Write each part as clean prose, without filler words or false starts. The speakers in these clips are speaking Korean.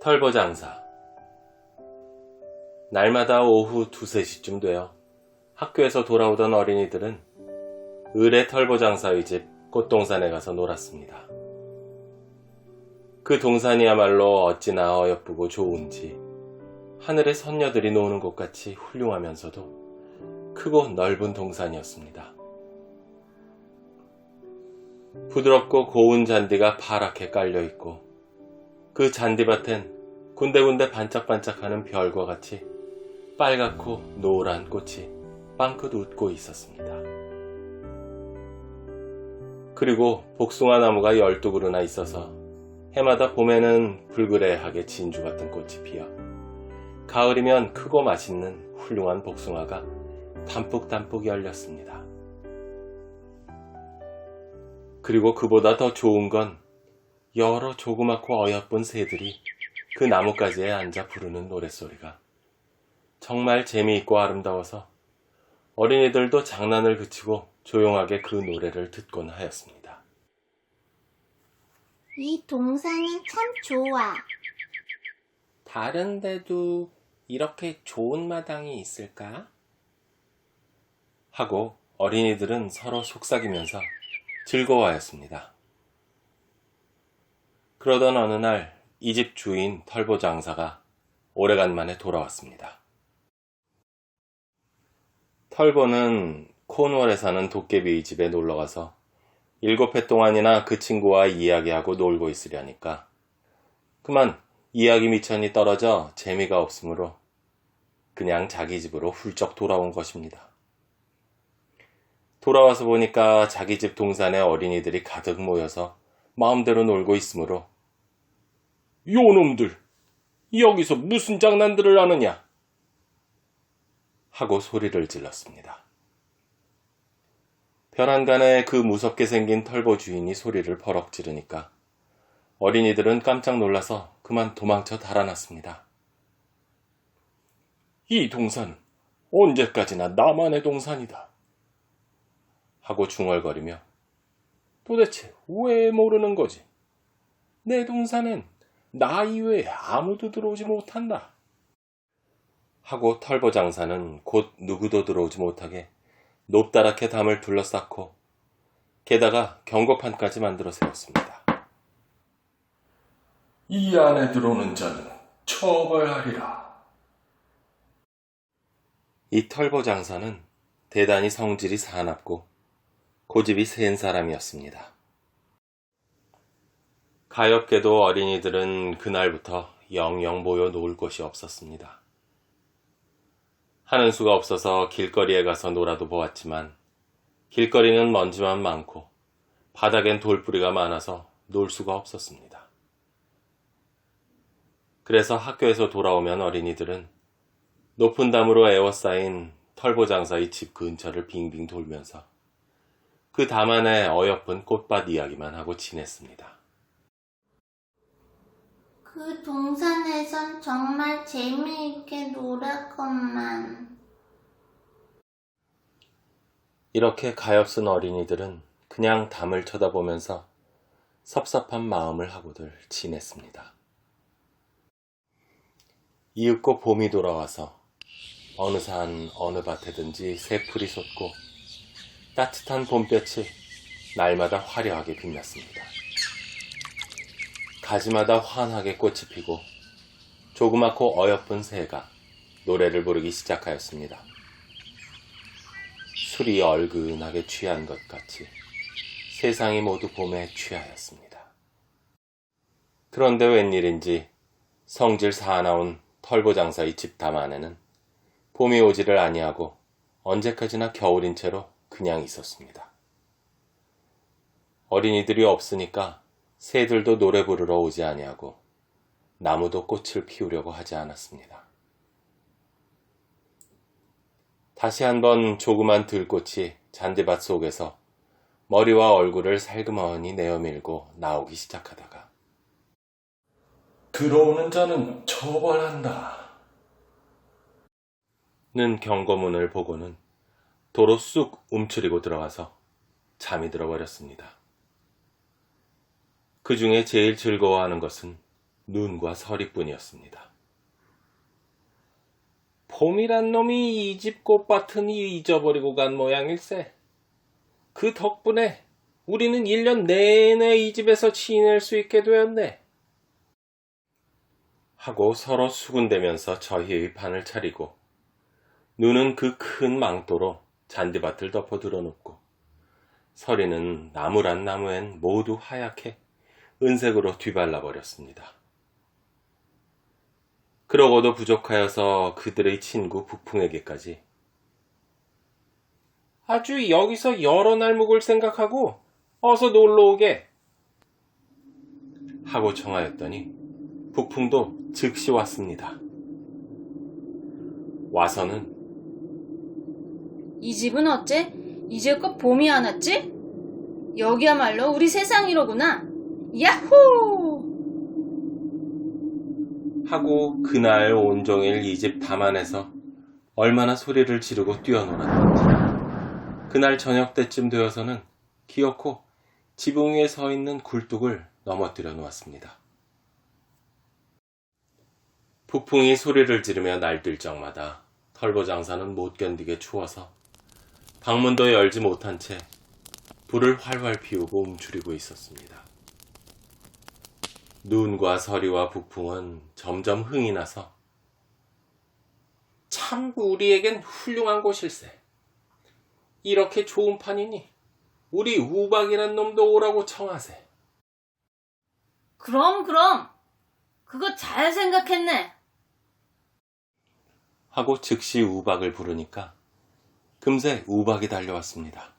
털보장사. 날마다 오후 2, 3시쯤 되어 학교에서 돌아오던 어린이들은 을의 털보장사의 집 꽃동산에 가서 놀았습니다. 그 동산이야말로 어찌나 어여쁘고 좋은지 하늘의 선녀들이 노는 곳같이 훌륭하면서도 크고 넓은 동산이었습니다. 부드럽고 고운 잔디가 파랗게 깔려있고 그 잔디밭엔 군데군데 반짝반짝하는 별과 같이 빨갛고 노란 꽃이 빵긋 웃고 있었습니다. 그리고 복숭아 나무가 12그루나 있어서 해마다 봄에는 불그레하게 진주 같은 꽃이 피어 가을이면 크고 맛있는 훌륭한 복숭아가 담뿍담뿍 열렸습니다. 그리고 그보다 더 좋은 건 여러 조그맣고 어여쁜 새들이 그 나뭇가지에 앉아 부르는 노랫소리가 정말 재미있고 아름다워서 어린이들도 장난을 그치고 조용하게 그 노래를 듣곤 하였습니다. 이 동산이 참 좋아. 다른 데도 이렇게 좋은 마당이 있을까? 하고 어린이들은 서로 속삭이면서 즐거워하였습니다. 그러던 어느 날 이 집 주인 털보장사가 오래간만에 돌아왔습니다. 털보는 코누얼에 사는 도깨비의 집에 놀러가서 7해 동안이나 그 친구와 이야기하고 놀고 있으려니까 그만 이야기 미천이 떨어져 재미가 없으므로 그냥 자기 집으로 훌쩍 돌아온 것입니다. 돌아와서 보니까 자기 집 동산에 어린이들이 가득 모여서 마음대로 놀고 있으므로 요놈들, 여기서 무슨 장난들을 하느냐? 하고 소리를 질렀습니다. 벼랑간에 그 무섭게 생긴 털보 주인이 소리를 버럭 지르니까 어린이들은 깜짝 놀라서 그만 도망쳐 달아났습니다. 이 동산은 언제까지나 나만의 동산이다. 하고 중얼거리며 도대체 왜 모르는 거지? 내 동산엔 나 이외에 아무도 들어오지 못한다. 하고 털보장사는 곧 누구도 들어오지 못하게 높다랗게 담을 둘러쌌고 게다가 경고판까지 만들어 세웠습니다. 이 안에 들어오는 자는 처벌하리라. 이 털보장사는 대단히 성질이 사납고 고집이 센 사람이었습니다. 가엾게도 어린이들은 그날부터 영영 모여 놀 곳이 없었습니다. 하는 수가 없어서 길거리에 가서 놀아도 보았지만 길거리는 먼지만 많고 바닥엔 돌뿌리가 많아서 놀 수가 없었습니다. 그래서 학교에서 돌아오면 어린이들은 높은 담으로 에워싸인 털보장사의 집 근처를 빙빙 돌면서 그 담 안에 어여쁜 꽃밭 이야기만 하고 지냈습니다. 그 동산에선 정말 재미있게 놀았건만. 이렇게 가엾은 어린이들은 그냥 담을 쳐다보면서 섭섭한 마음을 하고들 지냈습니다. 이윽고 봄이 돌아와서 어느 산 어느 밭에든지 새풀이 솟고 따뜻한 봄볕이 날마다 화려하게 빛났습니다. 가지마다 환하게 꽃이 피고 조그맣고 어여쁜 새가 노래를 부르기 시작하였습니다. 술이 얼근하게 취한 것 같이 세상이 모두 봄에 취하였습니다. 그런데 웬일인지 성질 사나운 털보장사의 집담 안에는 봄이 오지를 아니하고 언제까지나 겨울인 채로 그냥 있었습니다. 어린이들이 없으니까 새들도 노래 부르러 오지 아니하고 나무도 꽃을 피우려고 하지 않았습니다. 다시 한번 조그만 들꽃이 잔디밭 속에서 머리와 얼굴을 살그머니 내어밀고 나오기 시작하다가 들어오는 자는 처벌한다 는 경고문을 보고는 도로 쑥 움츠리고 들어가서 잠이 들어버렸습니다. 그 중에 제일 즐거워하는 것은 눈과 서리뿐이었습니다. 봄이란 놈이 이 집 꽃밭은 잊어버리고 간 모양일세. 그 덕분에 우리는 1년 내내 이 집에서 지낼 수 있게 되었네. 하고 서로 수군대면서 저희의 판을 차리고 눈은 그 큰 망토로 잔디밭을 덮어 들어놓고 서리는 나무란 나무엔 모두 하얗게 은색으로 뒤발라 버렸습니다. 그러고도 부족하여서 그들의 친구 북풍에게까지 아주 여기서 여러 날 묵을 생각하고 어서 놀러 오게 하고 청하였더니 북풍도 즉시 왔습니다. 와서는 이 집은 어째? 이제껏 봄이 안 왔지? 여기야말로 우리 세상이로구나. 야호! 하고 그날 온종일 이 집 담안에서 얼마나 소리를 지르고 뛰어놀았는지 그날 저녁 때쯤 되어서는 기어코 지붕 위에 서 있는 굴뚝을 넘어뜨려 놓았습니다. 북풍이 소리를 지르며 날뛸 적마다 털보장사는 못 견디게 추워서 방문도 열지 못한 채 불을 활활 피우고 움츠리고 있었습니다. 눈과 서리와 북풍은 점점 흥이 나서 참 우리에겐 훌륭한 곳일세. 이렇게 좋은 판이니 우리 우박이란 놈도 오라고 청하세. 그럼 그거 잘 생각했네. 하고 즉시 우박을 부르니까 금세 우박이 달려왔습니다.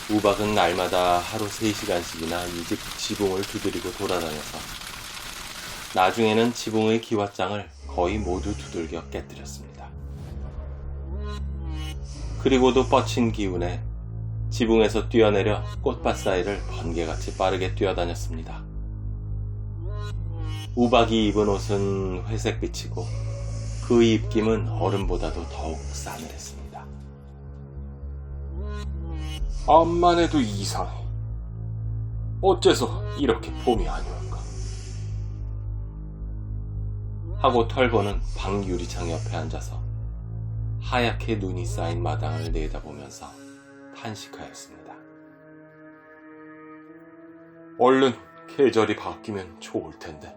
우박은 날마다 하루 3시간씩이나 이 집 지붕을 두드리고 돌아다녀서 나중에는 지붕의 기왓장을 거의 모두 두들겨 깨뜨렸습니다. 그리고도 뻗친 기운에 지붕에서 뛰어내려 꽃밭 사이를 번개같이 빠르게 뛰어다녔습니다. 우박이 입은 옷은 회색빛이고 그 입김은 얼음보다도 더욱 싸늘했습니다. 암만 해도 이상해. 어째서 이렇게 봄이 아니올까? 하고 털보는 방 유리창 옆에 앉아서 하얗게 눈이 쌓인 마당을 내다보면서 탄식하였습니다. 얼른 계절이 바뀌면 좋을 텐데.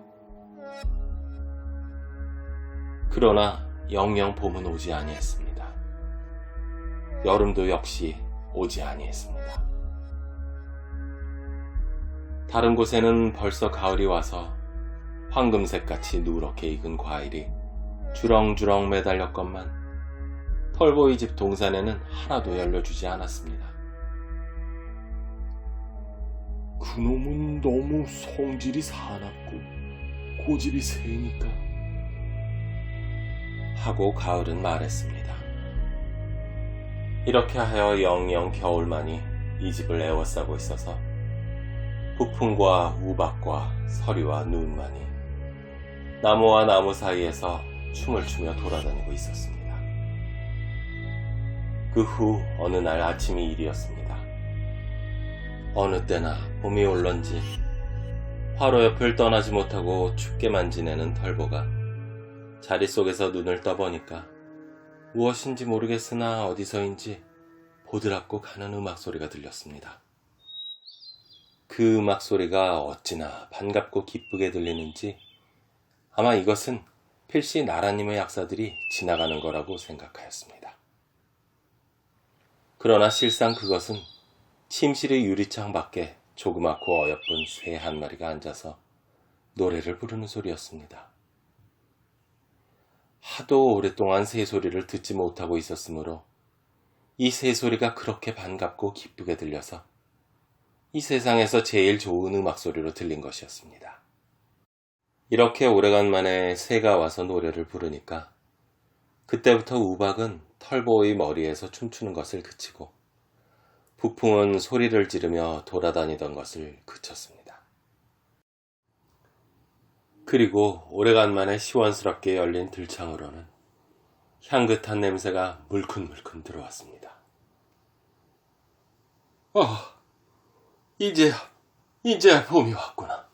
그러나 영영 봄은 오지 아니했습니다. 여름도 역시 오지 아니했습니다. 다른 곳에는 벌써 가을이 와서 황금색같이 누렇게 익은 과일이 주렁주렁 매달렸건만 털보이 집 동산에는 하나도 열려주지 않았습니다. 그놈은 너무 성질이 사납고 고집이 세니까 하고 가을은 말했습니다. 이렇게 하여 영영 겨울만이 이 집을 에워싸고 있어서 북풍과 우박과 서리와 눈만이 나무와 나무 사이에서 춤을 추며 돌아다니고 있었습니다. 그 후 어느 날 아침이 일이었습니다. 어느 때나 봄이 올런지 화로 옆을 떠나지 못하고 춥게만 지내는 털보가 자리 속에서 눈을 떠보니까 무엇인지 모르겠으나 어디서인지 보드랍고 가는 음악 소리가 들렸습니다. 그 음악 소리가 어찌나 반갑고 기쁘게 들리는지 아마 이것은 필시 나라님의 약사들이 지나가는 거라고 생각하였습니다. 그러나 실상 그것은 침실의 유리창 밖에 조그맣고 어여쁜 새 한 마리가 앉아서 노래를 부르는 소리였습니다. 하도 오랫동안 새소리를 듣지 못하고 있었으므로 이 새소리가 그렇게 반갑고 기쁘게 들려서 이 세상에서 제일 좋은 음악소리로 들린 것이었습니다. 이렇게 오래간만에 새가 와서 노래를 부르니까 그때부터 우박은 털보의 머리에서 춤추는 것을 그치고 북풍은 소리를 지르며 돌아다니던 것을 그쳤습니다. 그리고 오래간만에 시원스럽게 열린 들창으로는 향긋한 냄새가 물큰물큰 들어왔습니다. 이제야 봄이 왔구나.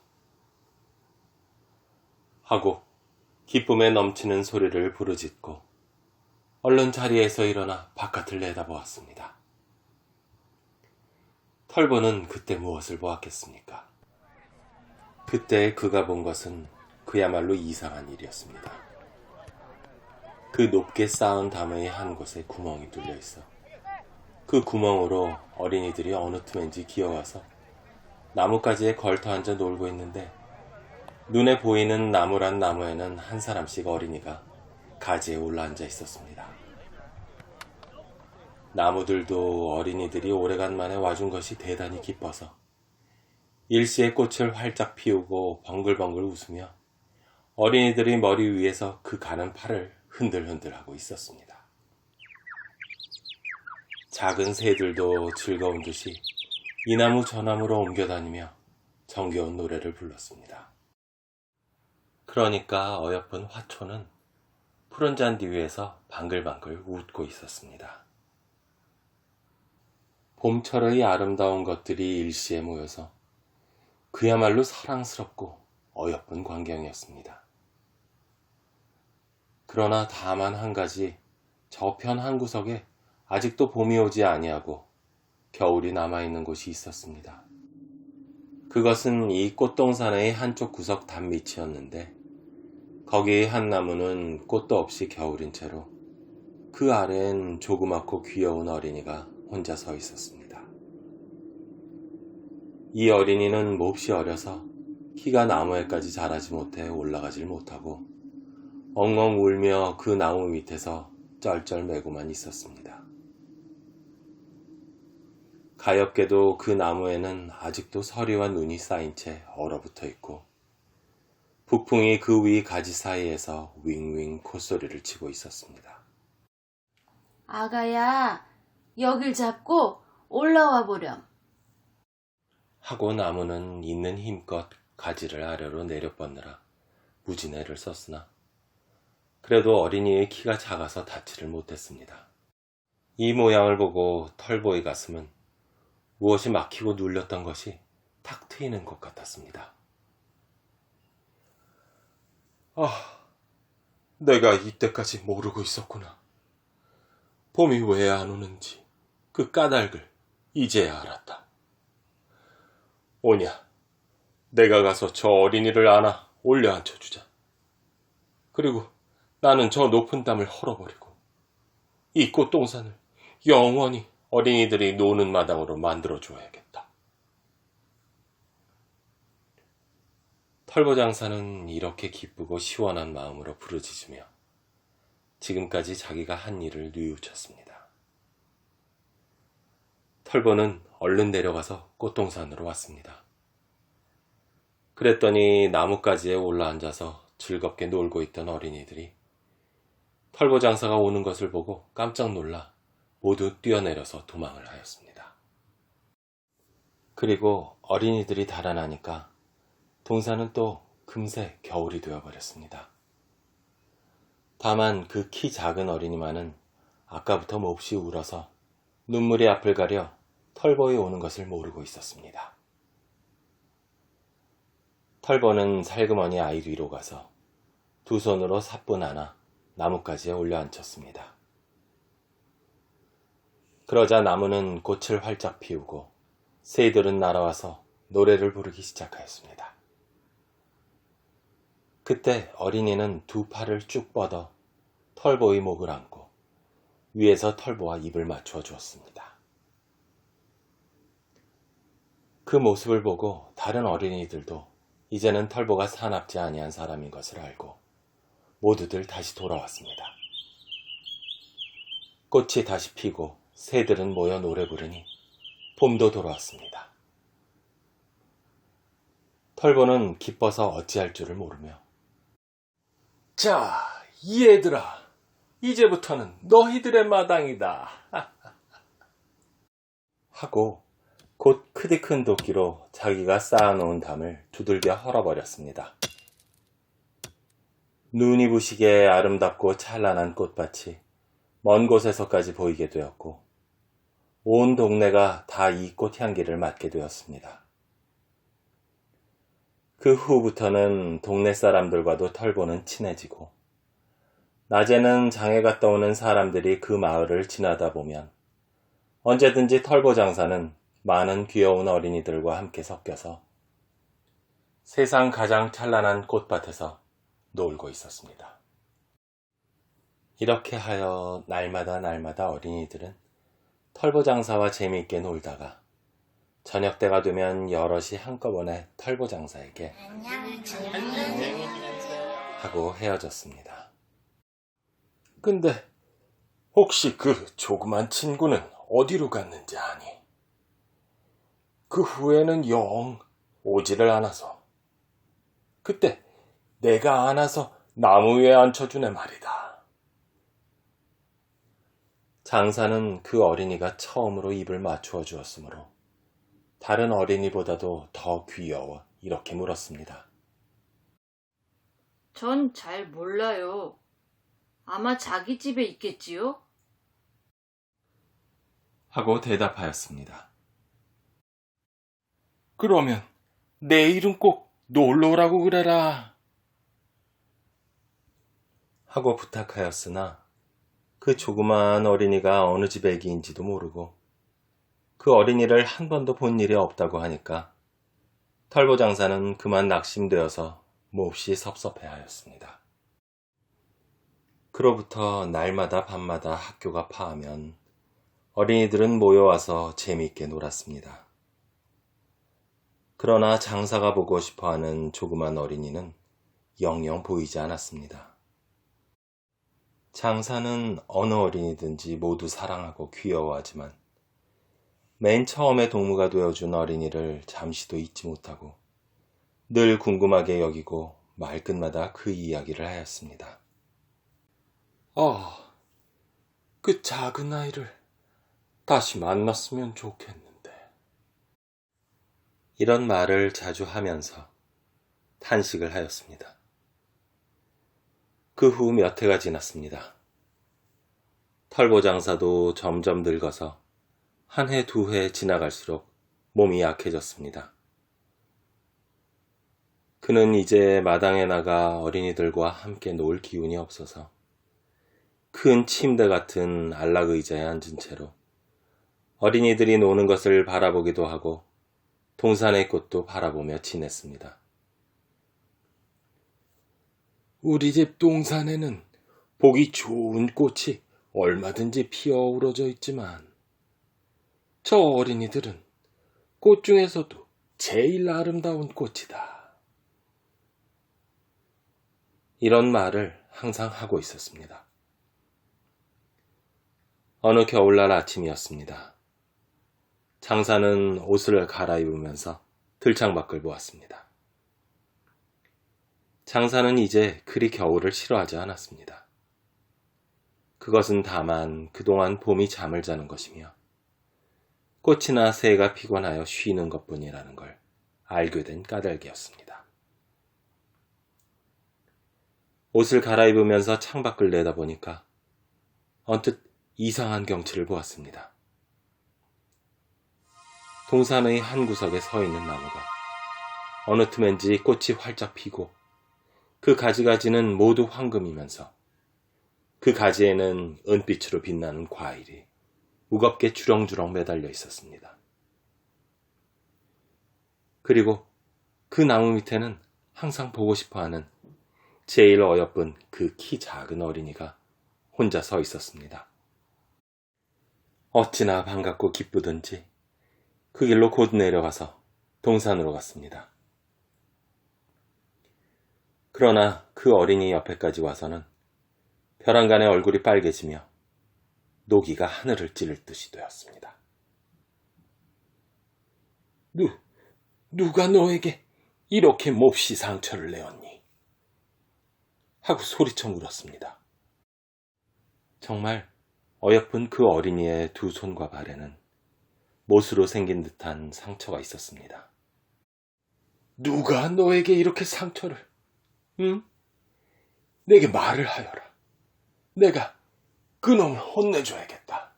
하고 기쁨에 넘치는 소리를 부르짖고 얼른 자리에서 일어나 바깥을 내다보았습니다. 털보는 그때 무엇을 보았겠습니까? 그때 그가 본 것은 그야말로 이상한 일이었습니다. 그 높게 쌓은 담의 한 곳에 구멍이 뚫려 있어 그 구멍으로 어린이들이 어느 틈엔지 기어와서 나뭇가지에 걸터 앉아 놀고 있는데 눈에 보이는 나무란 나무에는 한 사람씩 어린이가 가지에 올라 앉아 있었습니다. 나무들도 어린이들이 오래간만에 와준 것이 대단히 기뻐서 일시에 꽃을 활짝 피우고 벙글벙글 웃으며 어린이들이 머리 위에서 그 가는 팔을 흔들흔들하고 있었습니다. 작은 새들도 즐거운 듯이 이 나무 저 나무로 옮겨다니며 정겨운 노래를 불렀습니다. 그러니까 어여쁜 화초는 푸른 잔디 위에서 방글방글 웃고 있었습니다. 봄철의 아름다운 것들이 일시에 모여서 그야말로 사랑스럽고 어여쁜 광경이었습니다. 그러나 다만 한 가지 저편 한 구석에 아직도 봄이 오지 아니하고 겨울이 남아있는 곳이 있었습니다. 그것은 이 꽃동산의 한쪽 구석 단밑이었는데 거기의 한 나무는 꽃도 없이 겨울인 채로 그 아래엔 조그맣고 귀여운 어린이가 혼자 서 있었습니다. 이 어린이는 몹시 어려서 키가 나무에까지 자라지 못해 올라가질 못하고 엉엉 울며 그 나무 밑에서 쩔쩔매고만 있었습니다. 가엾게도 그 나무에는 아직도 서리와 눈이 쌓인 채 얼어붙어 있고 북풍이 그 위 가지 사이에서 윙윙 콧소리를 치고 있었습니다. 아가야, 여길 잡고 올라와 보렴. 하고 나무는 있는 힘껏 가지를 아래로 내려뻗느라 무진 애를 썼으나 그래도 어린이의 키가 작아서 닿지를 못했습니다. 이 모양을 보고 털보의 가슴은 무엇이 막히고 눌렸던 것이 탁 트이는 것 같았습니다. 내가 이때까지 모르고 있었구나. 봄이 왜 안 오는지 그 까닭을 이제야 알았다. 오냐, 내가 가서 저 어린이를 안아 올려 앉혀주자. 그리고 나는 저 높은 담을 헐어버리고 이 꽃동산을 영원히 어린이들이 노는 마당으로 만들어줘야겠다. 털보장사는 이렇게 기쁘고 시원한 마음으로 부르짖으며 지금까지 자기가 한 일을 뉘우쳤습니다. 털보는 얼른 내려가서 꽃동산으로 왔습니다. 그랬더니 나뭇가지에 올라앉아서 즐겁게 놀고 있던 어린이들이 털보장사가 오는 것을 보고 깜짝 놀라 모두 뛰어내려서 도망을 하였습니다. 그리고 어린이들이 달아나니까 동산은 또 금세 겨울이 되어버렸습니다. 다만 그 키 작은 어린이만은 아까부터 몹시 울어서 눈물이 앞을 가려 털보에 오는 것을 모르고 있었습니다. 털보는 살그머니 아이 뒤로 가서 두 손으로 사뿐 안아 나뭇가지에 올려 앉혔습니다. 그러자 나무는 꽃을 활짝 피우고 새들은 날아와서 노래를 부르기 시작하였습니다. 그때 어린이는 두 팔을 쭉 뻗어 털보의 목을 안고 위에서 털보와 입을 맞추어 주었습니다. 그 모습을 보고 다른 어린이들도 이제는 털보가 사납지 아니한 사람인 것을 알고 모두들 다시 돌아왔습니다. 꽃이 다시 피고 새들은 모여 노래 부르니 봄도 돌아왔습니다. 털보는 기뻐서 어찌할 줄을 모르며 자, 이 애들아, 이제부터는 너희들의 마당이다 하고 곧 크디큰 도끼로 자기가 쌓아놓은 담을 두들겨 헐어버렸습니다. 눈이 부시게 아름답고 찬란한 꽃밭이 먼 곳에서까지 보이게 되었고 온 동네가 다 이 꽃향기를 맡게 되었습니다. 그 후부터는 동네 사람들과도 털보는 친해지고, 낮에는 장에 갔다 오는 사람들이 그 마을을 지나다 보면 언제든지 털보 장사는 많은 귀여운 어린이들과 함께 섞여서 세상 가장 찬란한 꽃밭에서 놀고 있었습니다. 이렇게 하여 날마다 어린이들은 털보 장사와 재미있게 놀다가 저녁 때가 되면 여럿이 한꺼번에 털보 장사에게 하고 헤어졌습니다. 근데 혹시 그 조그만 친구는 어디로 갔는지 아니? 그 후에는 영 오지를 않아서. 그때 내가 안아서 나무 위에 앉혀주네 말이다. 장사는 그 어린이가 처음으로 입을 맞추어 주었으므로 다른 어린이보다도 더 귀여워 이렇게 물었습니다. 전 잘 몰라요. 아마 자기 집에 있겠지요? 하고 대답하였습니다. 그러면 내일은 꼭 놀러 오라고 그래라. 하고 부탁하였으나 그 조그마한 어린이가 어느 집 애기인지도 모르고 그 어린이를 한 번도 본 일이 없다고 하니까 털보 장사는 그만 낙심되어서 몹시 섭섭해하였습니다. 그로부터 날마다 밤마다 학교가 파하면 어린이들은 모여와서 재미있게 놀았습니다. 그러나 장사가 보고 싶어하는 조그만 어린이는 영영 보이지 않았습니다. 장사는 어느 어린이든지 모두 사랑하고 귀여워하지만 맨 처음에 동무가 되어준 어린이를 잠시도 잊지 못하고 늘 궁금하게 여기고 말끝마다 그 이야기를 하였습니다. 그 작은 아이를 다시 만났으면 좋겠는데. 이런 말을 자주 하면서 탄식을 하였습니다. 그 후 몇 해가 지났습니다. 털보 장사도 점점 늙어서 한 해, 두 해 지나갈수록 몸이 약해졌습니다. 그는 이제 마당에 나가 어린이들과 함께 놀 기운이 없어서 큰 침대 같은 안락 의자에 앉은 채로 어린이들이 노는 것을 바라보기도 하고 동산의 꽃도 바라보며 지냈습니다. 우리 집 동산에는 보기 좋은 꽃이 얼마든지 피어오르져 있지만 저 어린이들은 꽃 중에서도 제일 아름다운 꽃이다. 이런 말을 항상 하고 있었습니다. 어느 겨울날 아침이었습니다. 장사는 옷을 갈아입으면서 들창 밖을 보았습니다. 장사는 이제 그리 겨울을 싫어하지 않았습니다. 그것은 다만 그동안 봄이 잠을 자는 것이며 꽃이나 새가 피곤하여 쉬는 것뿐이라는 걸 알게 된 까닭이었습니다. 옷을 갈아입으면서 창밖을 내다보니까 언뜻 이상한 경치를 보았습니다. 동산의 한 구석에 서 있는 나무가 어느 틈엔지 꽃이 활짝 피고 그 가지가지는 모두 황금이면서 그 가지에는 은빛으로 빛나는 과일이 무겁게 주렁주렁 매달려 있었습니다. 그리고 그 나무 밑에는 항상 보고 싶어하는 제일 어여쁜 그 키 작은 어린이가 혼자 서 있었습니다. 어찌나 반갑고 기쁘든지 그 길로 곧 내려가서 동산으로 갔습니다. 그러나 그 어린이 옆에까지 와서는 벼랑간의 얼굴이 빨개지며 노기가 하늘을 찌를 듯이 되었습니다. 누가 너에게 이렇게 몹시 상처를 내었니? 하고 소리쳐 물었습니다. 정말 어여쁜 그 어린이의 두 손과 발에는 못으로 생긴 듯한 상처가 있었습니다. 누가 너에게 이렇게 상처를, 응? 내게 말을 하여라. 내가 그놈을 혼내줘야겠다.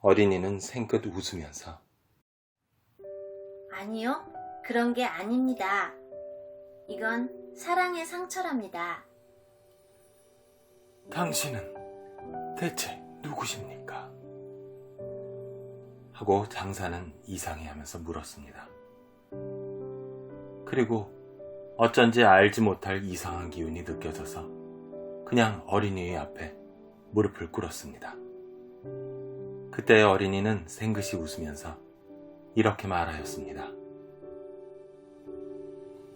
어린이는 생긋 웃으면서 아니요. 그런 게 아닙니다. 이건 사랑의 상처랍니다. 당신은 대체 누구십니까? 하고 장사는 이상해하면서 물었습니다. 그리고 어쩐지 알지 못할 이상한 기운이 느껴져서 그냥 어린이의 앞에 무릎을 꿇었습니다. 그때 어린이는 생긋이 웃으면서 이렇게 말하였습니다.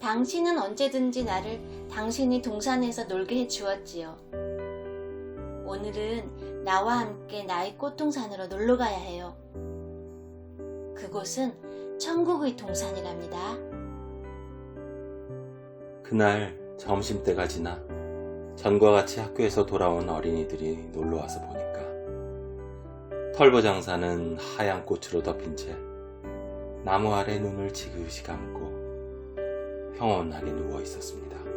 당신은 언제든지 나를 당신이 동산에서 놀게 해주었지요. 오늘은 나와 함께 나의 꽃동산으로 놀러 가야 해요. 그곳은 천국의 동산이랍니다. 그날 점심때가 지나 전과 같이 학교에서 돌아온 어린이들이 놀러와서 보니까 털보 장사는 하얀 꽃으로 덮인 채 나무 아래 눈을 지그시 감고 평온하게 누워 있었습니다.